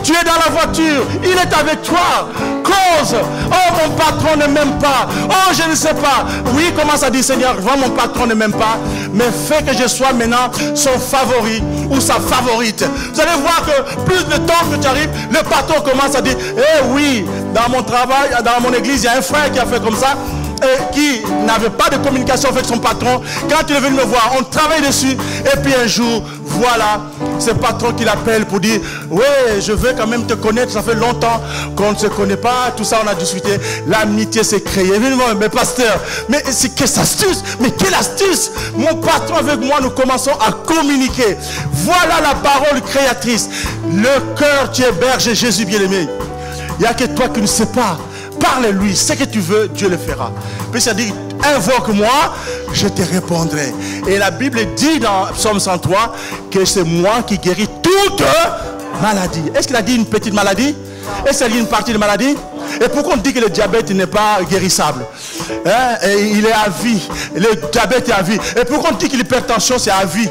Tu es dans la voiture, il est avec toi. Cause. Oh, mon patron ne m'aime pas. Oh, je ne sais pas. Oui, commence à dire, Seigneur, vraiment, mon patron ne m'aime pas. Mais fais que je sois maintenant son favori ou sa favorite. Vous allez voir que plus de temps que tu arrives, le patron commence à dire, eh oui, dans mon travail, dans mon église, il y a un frère qui a fait comme ça. Qui n'avait pas de communication avec son patron. Quand il est venu me voir, on travaille dessus. Et puis un jour, voilà, c'est le patron qui l'appelle pour dire, ouais, je veux quand même te connaître. Ça fait longtemps qu'on ne se connaît pas. Tout ça, on a discuté. L'amitié s'est créée. Mais pasteur, mais c'est quelle astuce? Mais quelle astuce? Mon patron avec moi, nous commençons à communiquer. Voilà la parole créatrice. Le cœur tu héberges Jésus bien-aimé. Il n'y a que toi qui ne sais pas. Parle-lui, ce que tu veux, Dieu le fera. Puis ça dit, invoque-moi, je te répondrai. Et la Bible dit dans Psaume 103 que c'est moi qui guéris toute maladie. Est-ce qu'il a dit une petite maladie? Est-ce qu'il a dit une partie de maladie? Et pourquoi on dit que le diabète n'est pas guérissable? Et il est à vie. Le diabète est à vie. Et pourquoi on dit que l'hypertension c'est à vie?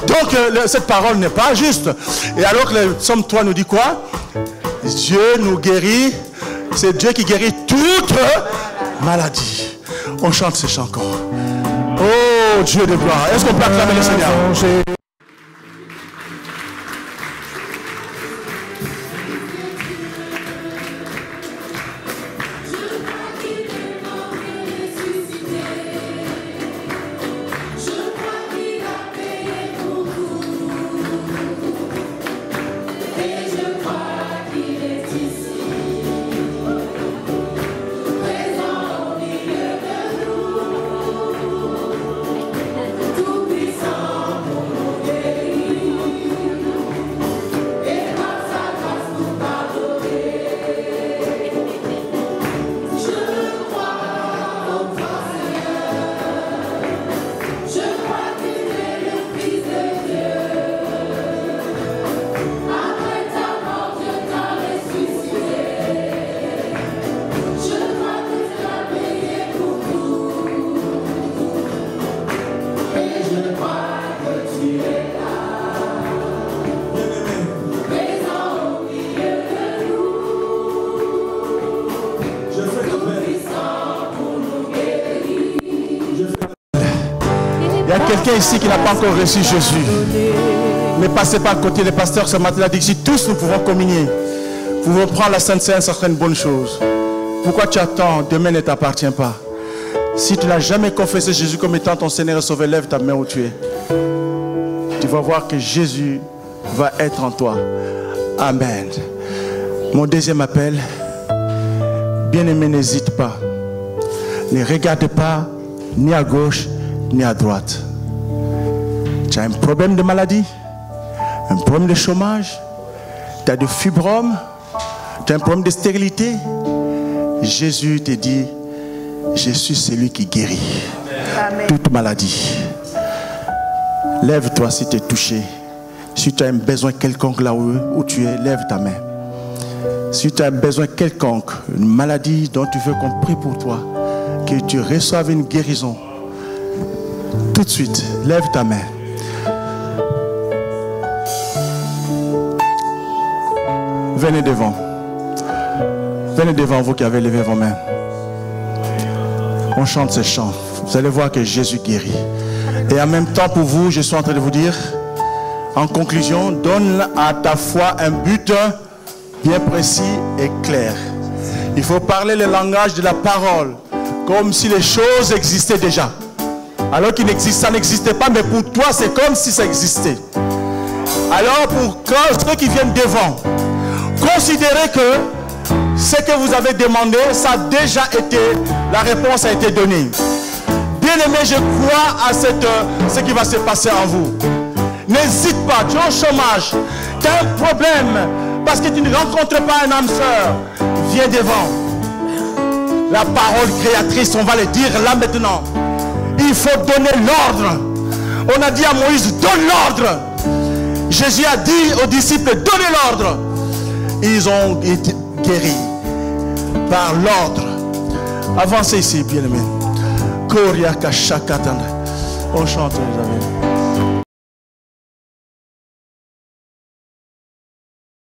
Donc cette parole n'est pas juste. Et alors que le Psaume 3 nous dit quoi? Dieu nous guérit. C'est Dieu qui guérit toute maladie. On chante ces chants encore. Oh Dieu de gloire. Est-ce qu'on peut acclamer le Seigneur? Quelqu'un ici qui n'a pas encore reçu Jésus, ne passez pas à côté. Le pasteur ce matin a dit que si tous nous pouvons communier, nous pouvons prendre la Sainte Seine, ça serait une bonne chose. Pourquoi tu attends? Demain ne t'appartient pas. Si tu n'as jamais confessé Jésus comme étant ton Seigneur et Sauveur, lève ta main où tu es. Tu vas voir que Jésus va être en toi. Amen. Mon deuxième appel, bien-aimé, n'hésite pas. Ne regarde pas ni à gauche ni à droite. Tu as un problème de maladie, un problème de chômage, tu as de fibrome, tu as un problème de stérilité. Jésus te dit, je suis celui qui guérit. Amen. Toute maladie. Lève-toi si tu es touché. Si tu as un besoin quelconque là où tu es, lève ta main. Si tu as un besoin quelconque, une maladie dont tu veux qu'on prie pour toi, que tu reçoives une guérison, tout de suite, lève ta main. Venez devant. Venez devant, vous qui avez levé vos mains. On chante ces chants. Vous allez voir que Jésus guérit. Et en même temps, pour vous, je suis en train de vous dire, en conclusion, donne à ta foi un but bien précis et clair. Il faut parler le langage de la parole, comme si les choses existaient déjà. Alors que ça n'existait pas, mais pour toi, c'est comme si ça existait. Alors, pour ceux qui viennent devant, considérez que ce que vous avez demandé, ça a déjà été, la réponse a été donnée. Bien aimé, je crois à ce qui va se passer en vous. N'hésite pas, tu es au chômage, tu as un problème, parce que tu ne rencontres pas un âme sœur, viens devant. La parole créatrice, on va le dire là maintenant. Il faut donner l'ordre. On a dit à Moïse, donne l'ordre. Jésus a dit aux disciples, donnez l'ordre. Ils ont été guéris par l'ordre. Avancez ici, bien-aimés. On chante, les amis.